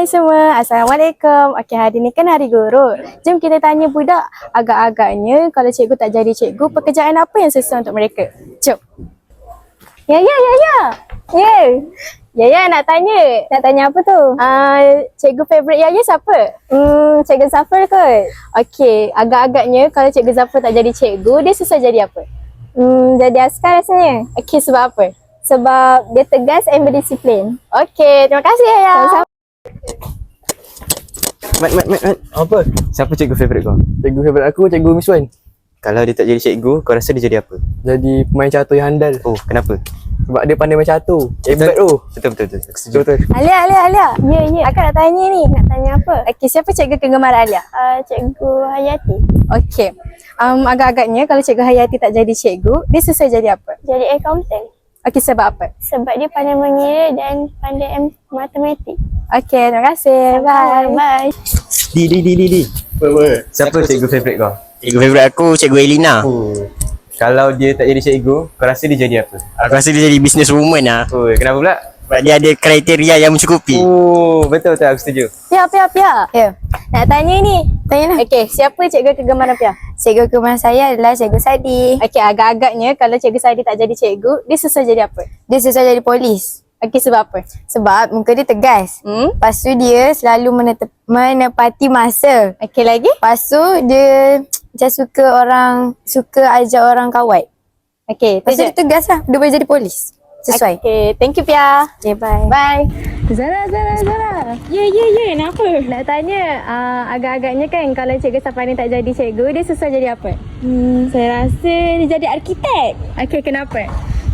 Hai semua, Assalamualaikum. Okey, hari ni kan hari guru. Jom kita tanya budak, agak-agaknya kalau cikgu tak jadi cikgu, pekerjaan apa yang sesuai untuk mereka? Jom. Ya. Ya, nak tanya. Nak tanya apa tu? Cikgu favourite Yaya siapa? Cikgu Zafar kot. Okey, agak-agagnya kalau cikgu Zafar tak jadi cikgu, dia susah jadi apa? Jadi askar rasanya. Okey, sebab apa? Sebab dia tegas and berdisiplin. Okey, terima kasih Yaya. Sama-sama. Mat. Apa? Siapa cikgu favourite kau? Cikgu favourite aku Cikgu Miswan. Kalau dia tak jadi cikgu, kau rasa dia jadi apa? Jadi pemain catur yang handal. Oh, kenapa? Sebab dia pandai main catur. Hebat tu. Betul. Aku setuju. Betul. Alia. Ya. Akak nak tanya ni. Nak tanya apa? Okey, siapa cikgu kegemaran Alia? Cikgu Hayati. Okey. Agak-agaknya kalau cikgu Hayati tak jadi cikgu, dia susah jadi apa? Jadi accountant. Okey, sebab apa? Sebab dia pandai mengira dan pandai matematik. Okey, terima kasih. Bye. Bye. Di. Apa? Siapa cikgu favourite kau? Cikgu favourite aku, Cikgu Elina. Oh. Kalau dia tak jadi cikgu, kau rasa dia jadi apa? Aku rasa dia jadi business woman lah. Oh, kenapa pula? Sebab dia ada kriteria yang mencukupi. Oh, betul aku setuju. Pia. Ya. Nak tanya ni. Tanyalah. Okey, siapa cikgu kegemaran Pia? Cikgu kegemaran saya adalah Cikgu Sadi. Okey, agak-agaknya kalau cikgu Sadi tak jadi cikgu, dia susah jadi apa? Dia susah jadi polis. Okey, sebab apa? Sebab muka dia tegas. Lepas tu dia selalu menepati masa. Okey, lagi? Lepas tu dia macam suka ajak orang kawat. Okey, Lepas tu dia tegas lah. Dia boleh jadi polis. Sesuai. Okey, thank you Pia. Okay, bye. Bye. Zara. Ya. Kenapa? Nak tanya, agak-agaknya kan kalau cikgu Safani tak jadi cikgu, dia susah jadi apa? Saya rasa dia jadi arkitek. Okey, kenapa?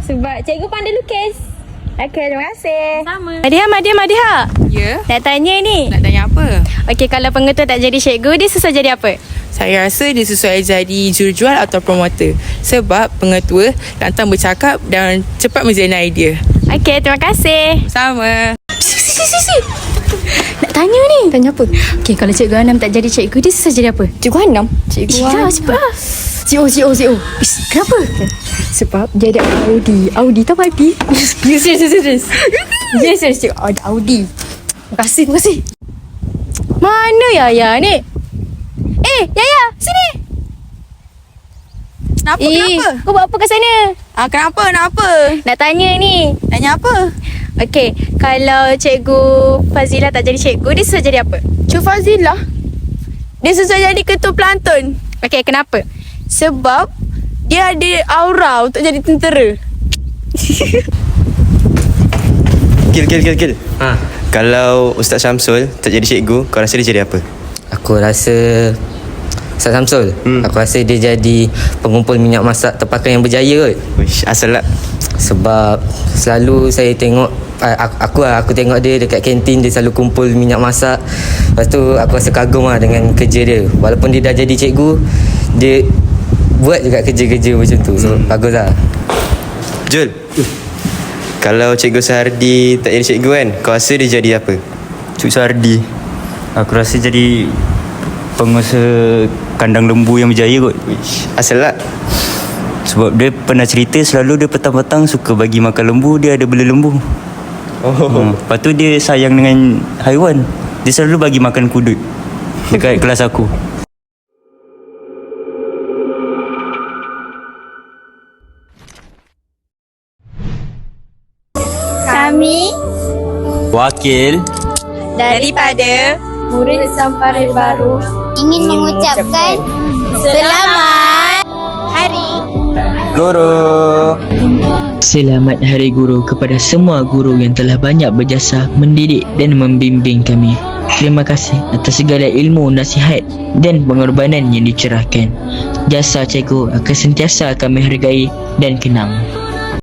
Sebab cikgu pandai lukis. Okey, terima kasih. Sama. Madiha. Ya, Nak tanya ni. nak tanya apa? Okey, kalau pengetua tak jadi cikgu, dia susah jadi apa? Saya rasa dia sesuai jadi jurujual atau promoter. Sebab pengetua lantang bercakap dan cepat menjadi idea. Okey, terima kasih. Sama. Nak tanya ni. Tanya apa? Okey, kalau cikgu Anam tak jadi cikgu, dia susah jadi apa? Cikgu Anam. Ya, cepat lah. CO. Kenapa? Sebab dia ada Audi tahu Audi? Serius. Yes, cikgu ada Audi. Terima kasih. Mana Yaya ni? Yaya, sini. Kenapa? Kau buat apa kat sana? Kenapa? Nak tanya ni. Tanya apa? Okey, kalau cikgu Fazilah tak jadi cikgu, dia susah jadi apa? Cik Fazilah. Dia susah jadi ketua pelantun. Okey, kenapa? Sebab dia ada aura untuk jadi tentera. Gil. Kalau Ustaz Syamsul tak jadi cikgu, kau rasa dia jadi apa? Aku rasa Ustaz Samsul, aku rasa dia jadi pengumpul minyak masak terpakai yang berjaya kot. Wish, asal lah. Sebab selalu saya tengok aku tengok dia dekat kantin, dia selalu kumpul minyak masak. Lepas tu aku rasa kagum lah dengan kerja dia. Walaupun dia dah jadi cikgu, dia buat juga kerja-kerja macam tu. So bagus lah. Jul, kalau cikgu Sardi tak jadi cikgu kan, kau rasa dia jadi apa? Cik Sardi, aku rasa jadi pengusaha kandang lembu yang berjaya kot. Wish, asal lah. Sebab dia pernah cerita selalu dia petang-petang suka bagi makan lembu, dia ada bela lembu. Lepas tu dia sayang dengan haiwan. Dia selalu bagi makan kudut dekat kelas aku. Kami Wakil daripada murid Samparan Baru ingin mengucapkan selamat Hari Guru. Selamat Hari Guru kepada semua guru yang telah banyak berjasa mendidik dan membimbing kami. Terima kasih atas segala ilmu, nasihat dan pengorbanan yang dicerahkan. Jasa cikgu akan sentiasa kami hargai dan kenang.